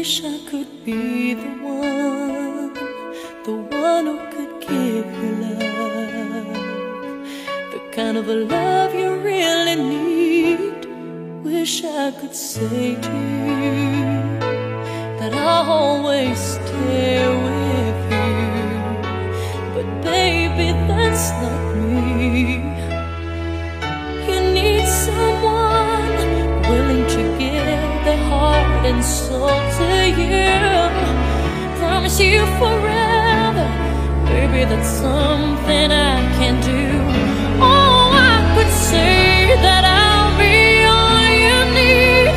wish I could be the one who could give you love, the kind of a love you really need. Wish I could say to you that I'll always stay with you, but baby, that's not me. You need someone willing to give their heart and soul to you, promise you forever, baby, that's something I can do. Oh, I could say that I'll be all you need,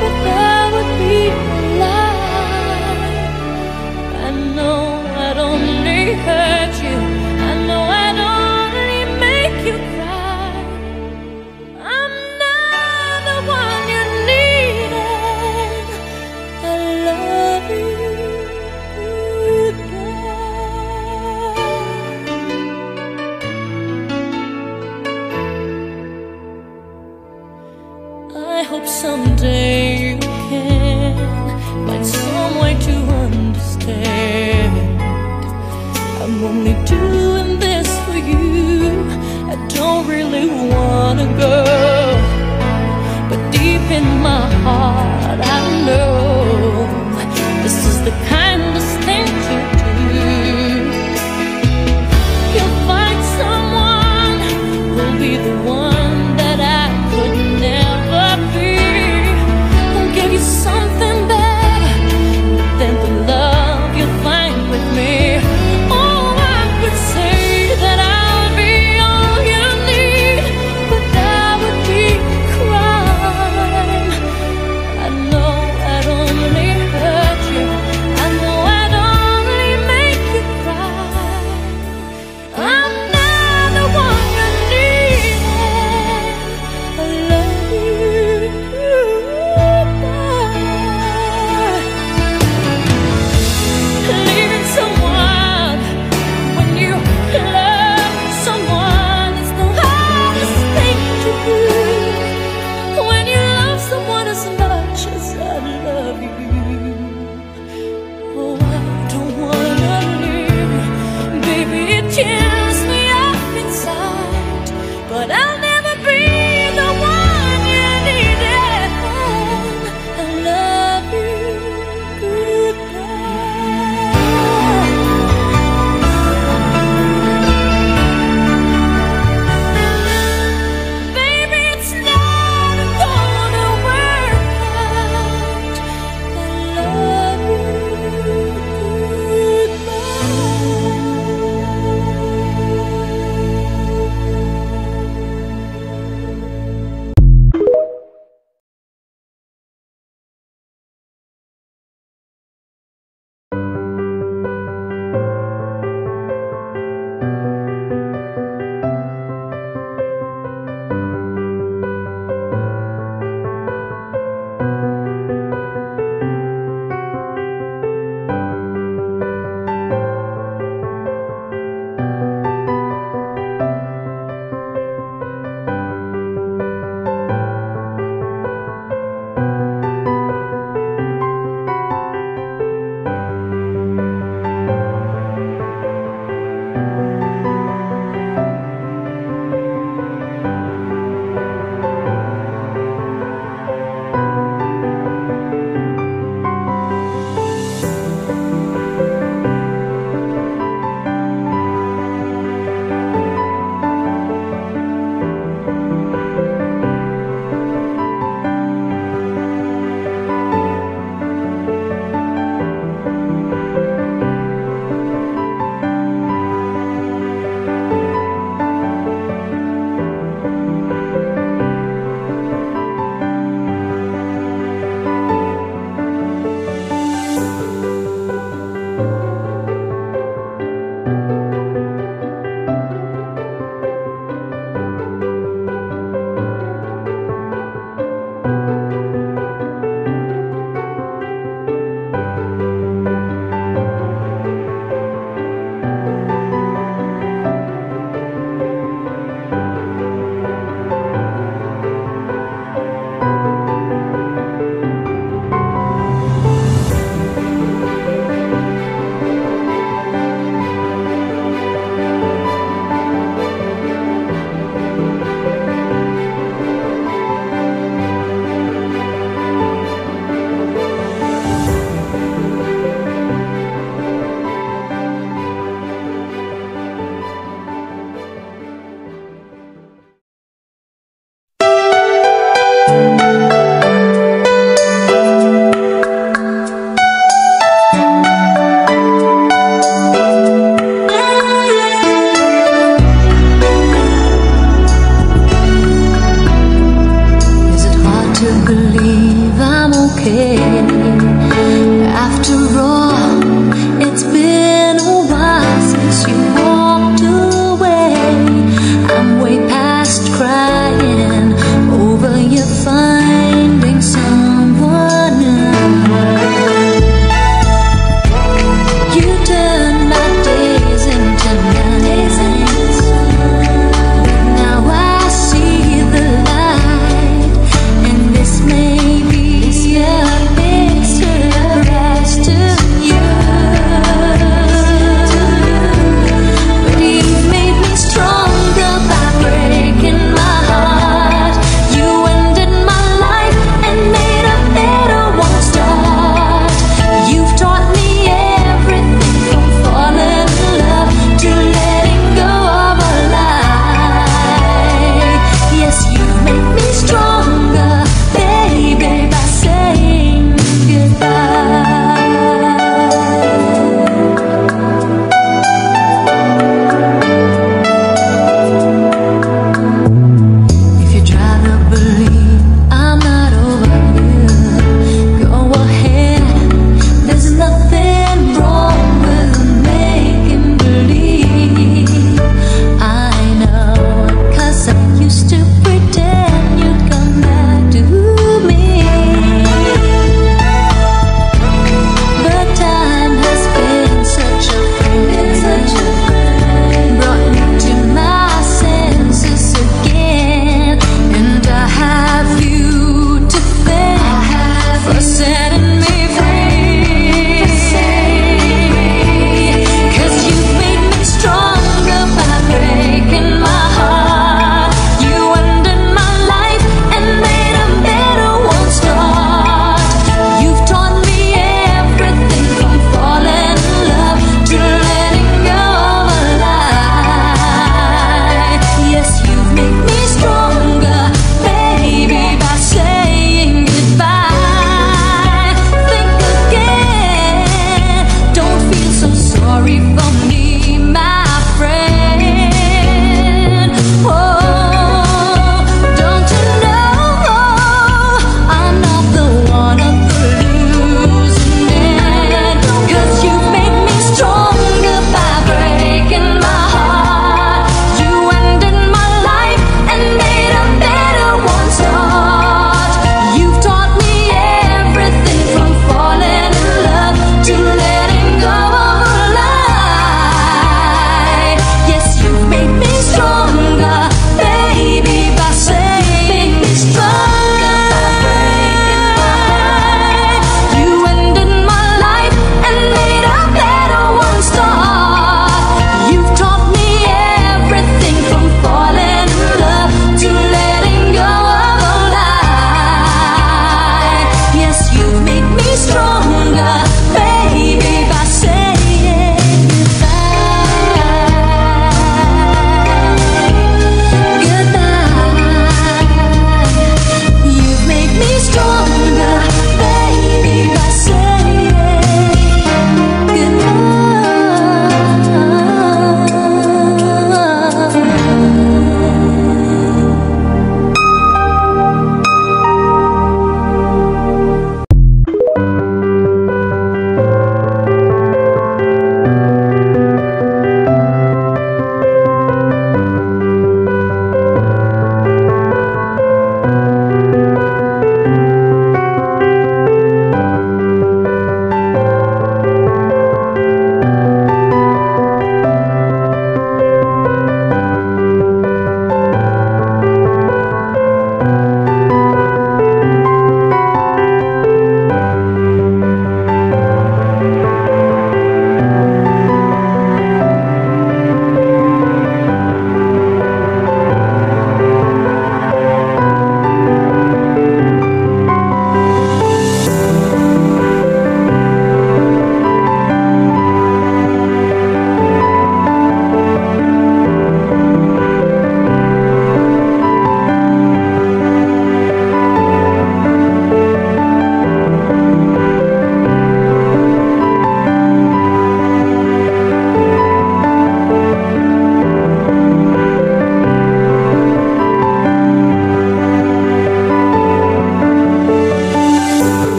but that would be a lie. I know I'd only hurt you, I know I'd only make you cry. I'm not the one you needed. I love you. Goodbye.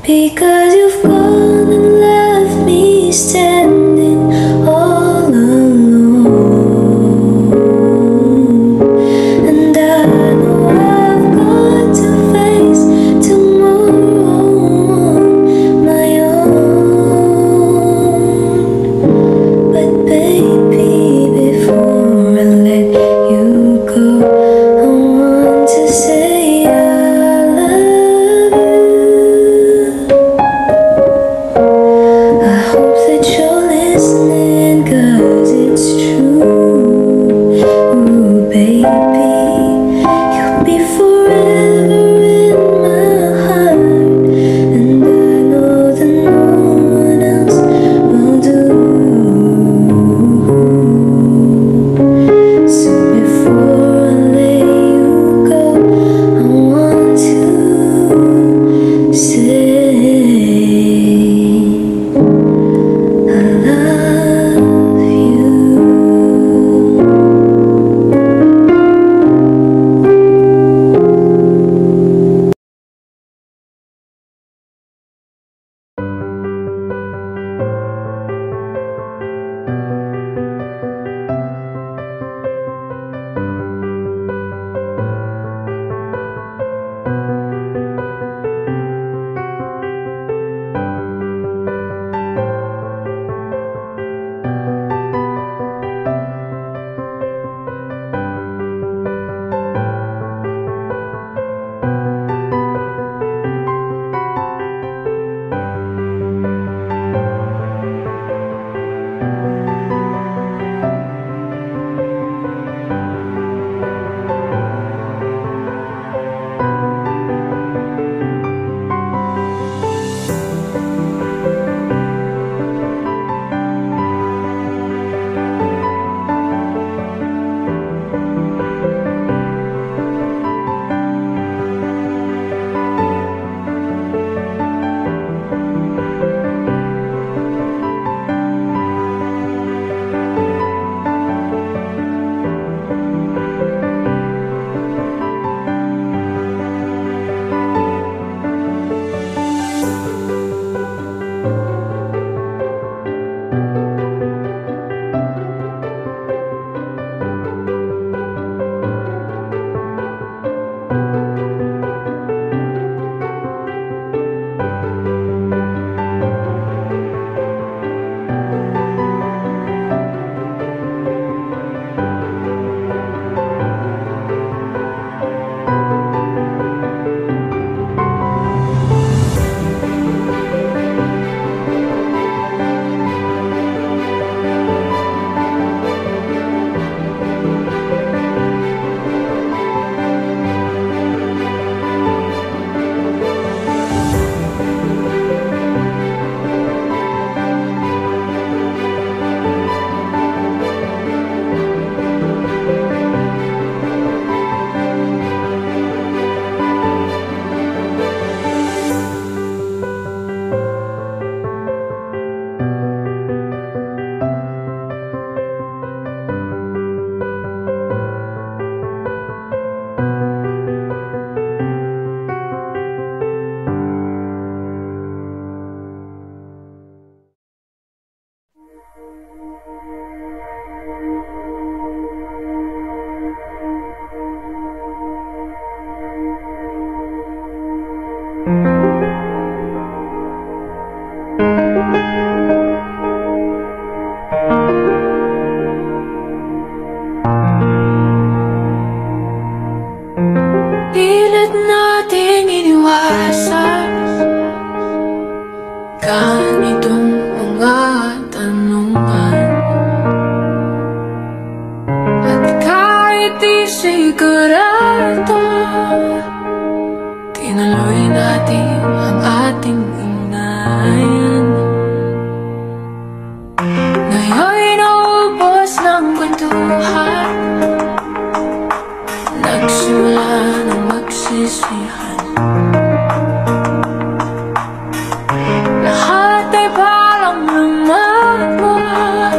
Because you've gone and left me standing all alone. And I know I've got to face tomorrow on my own. But baby, before I let you go, I want to say I love you. I hope that you're listening, 'cause it's true. Ooh, baby, you'll be forever in my heart, and I know that no one else will do. So before I let you go, I want to say I love you. Pilit nating iniwasan ganitong mga tanungan, at kahit di sigurado, tinuloy natin ang ating ugnayan. Ngayon'y naubos ng kwentuhan, nagsimula ng magsisihan. Lahat ay parang lumabas,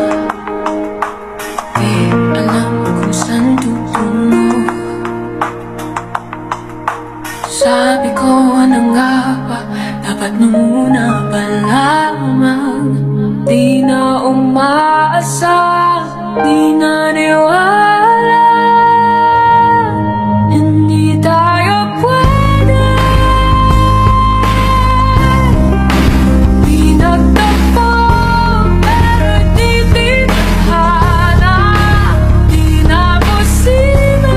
di alam kung saan tutungo. Sabi ko na nga ba, dapat muna pa lamang. Di na umaasa, di na niwala. Hindi tayo pwede. Di nagtagpo, pero di tinadhana. Di na posible.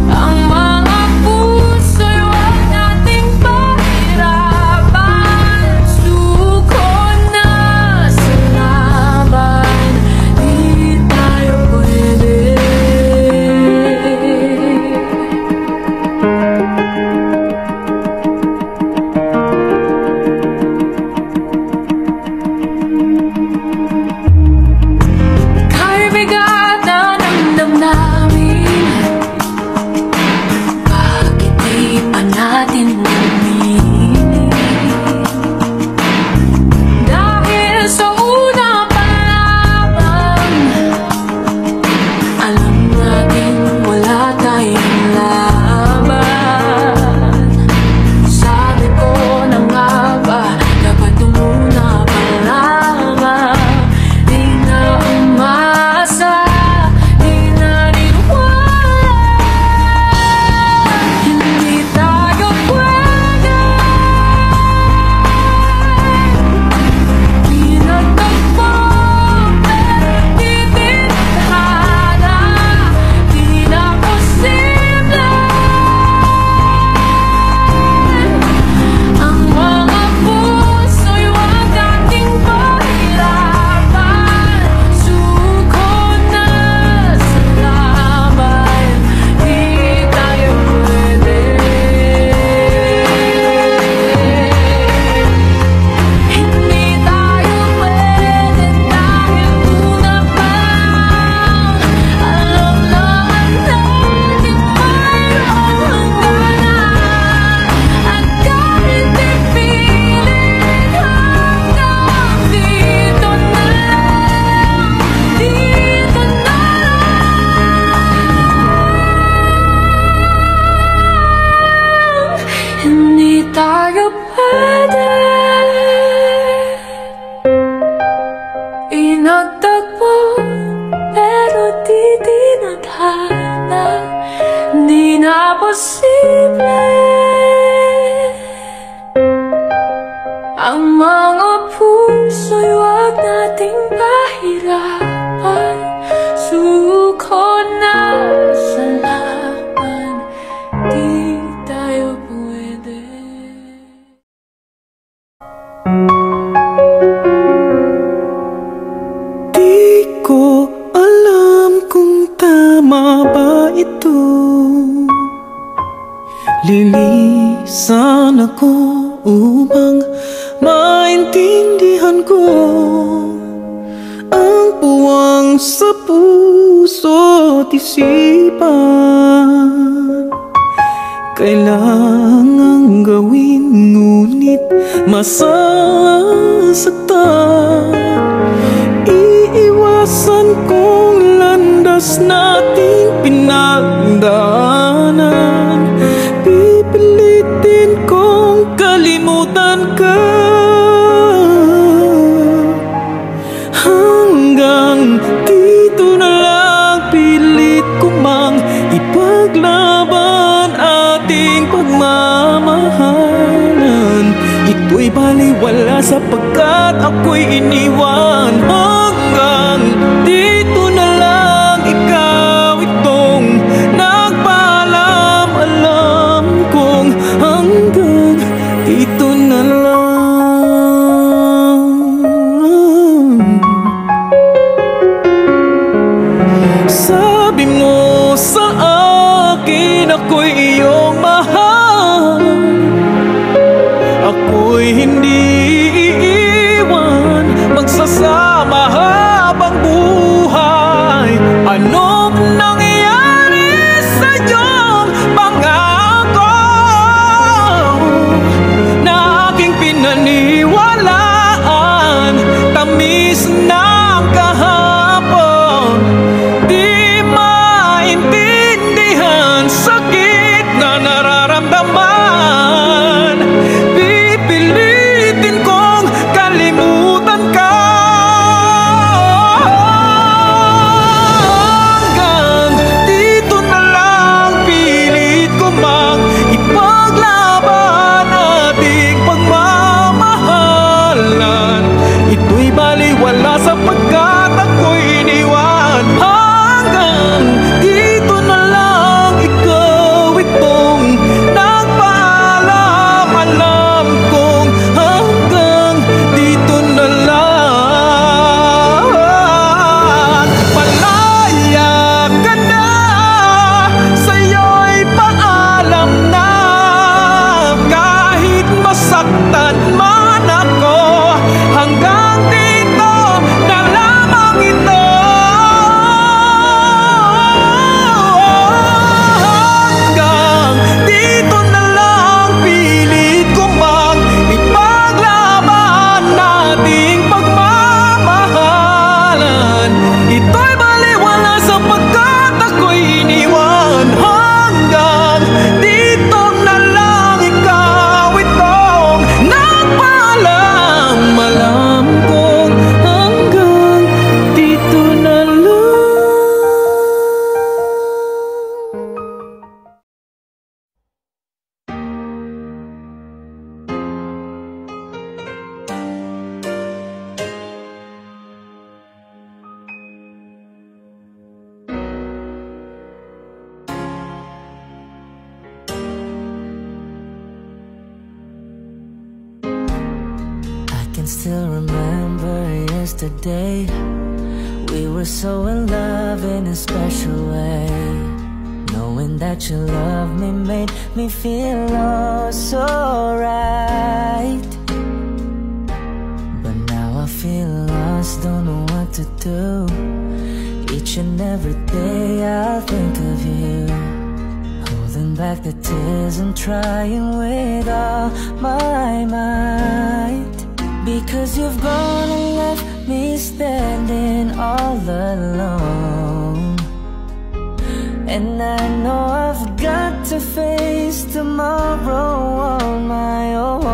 Ang mga puso'y huwag nating pahirapan. Suko na sa laban, di tayo pwede. Kahit bigat na damdamin, bakit di pa natin aminin? Dahil sa una pa lamang, alam natin wala tayong laban. Sabi ko na nga ba, dapat muna pa lamang. Di na umasa, di na niwala. Hindi tayo pwede. Di nagtagpo, pero di tinadhana. Di na posible. Ang mga puso'y huwag nating pahirapan. Suko na sa laban, di tayo pwede. Hindi tayo pwede dahil una pa lang, alam naman natin mayroong hangganan. At kahit ipilit hanggang dito na lang, dito na lang. Hindi tayo pwede. Inagtagpo, pero di tinadhana. Di na posible. Ang mga puso'y huwag nating pahirapan. Suko na sa laban, di tayo pwede. Di ko alam kung tama ba ito. Lilisan ako upang maintindihan ko ang puwang sa puso't isipan. Kailangang gawin ngunit masasaktan. Iiwasan kong landas nating pinagdaanan. Pipilitin kong kalimutan ka. Hanggang dito na lang, pilit ko mang ipaglaban ating pagmamahalan. Ito'y baliwala sapagkat ako'y iniwan. Hanggang dito na lang, ikaw itong nagpaalam. Alam kong hanggang dito na lang. Sabi mo sa akin ako'y iyong mahal. Ako'y hindi iiwan, magsasama habang buhay. Anong nangyari sa iyong pangako na aking pinaniwalaan? Tamis ng kahapon, di maintindihan sa can still remember yesterday. We were so in love in a special way. Knowing that you love me made me feel oh so right. But now I feel lost, don't know what to do. Each and every day I'll think of you, holding back the tears and trying with all my might. Because you've gone and left me standing all alone, and I know I've got to face tomorrow on my own.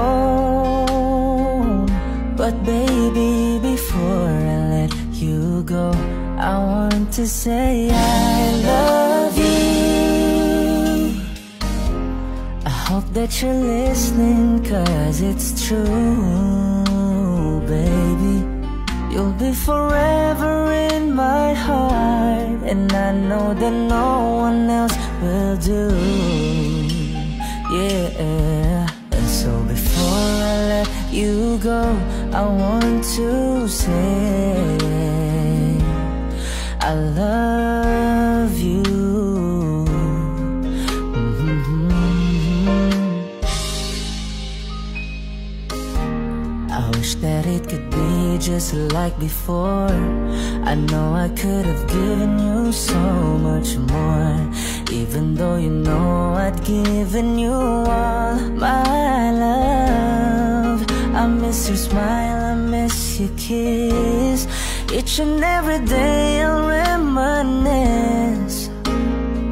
But baby, before I let you go, I want to say I love you. I hope that you're listening, 'cause it's true, baby. You'll be forever in my heart, and I know that no one else will do. Yeah, and so before I let you go, I want to say I love you. I wish that it could be just like before. I know I could have given you so much more, even though you know I'd given you all my love. I miss your smile, I miss your kiss. Each and every day I'll reminisce,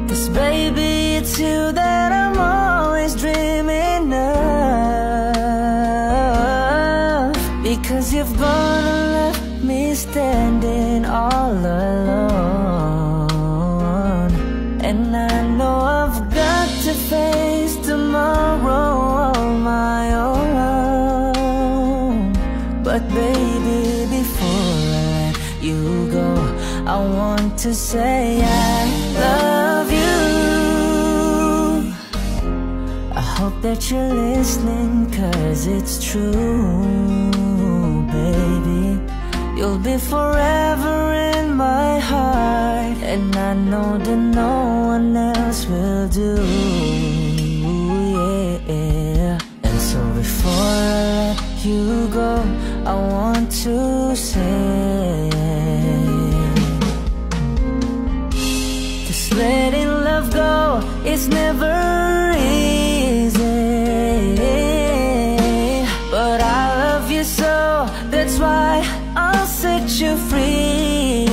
'cause baby, it's you that I'm always dreaming of. Because you've gone and left me standing all alone, and I know I've got to face tomorrow on my own. But baby, before I let you go, I want to say I love you. I hope that you're listening, 'cause it's true, baby. You'll be forever in my heart, and I know that no one else will do. Yeah. And so before I let you go, I want to say just letting love go is never easy, but I love you so, that's why I'll set you free.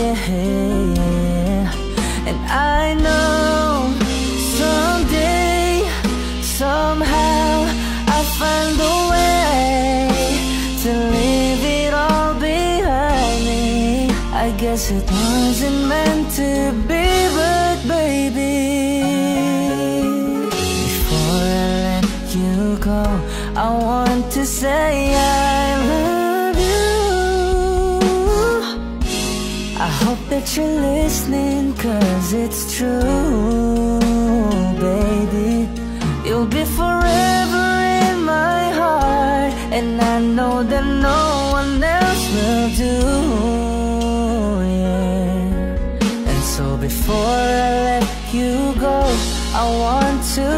And I know someday, somehow, I'll find a way to leave it all behind me. I guess it wasn't meant to be, but baby, before I let you go, I want to say I love you. I hope that you're listening, 'cause it's true, baby. You'll be forever in my heart, and I know that no one else will do. Yeah. And so before I let you go, I want to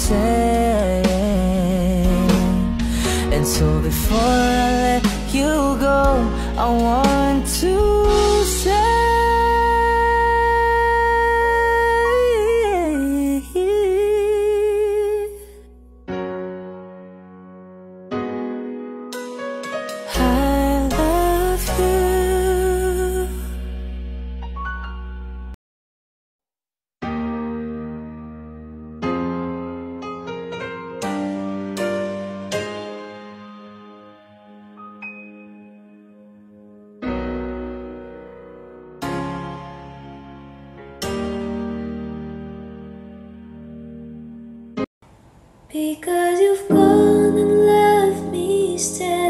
say, and so before I let you go, I want to say because you've gone and left me standing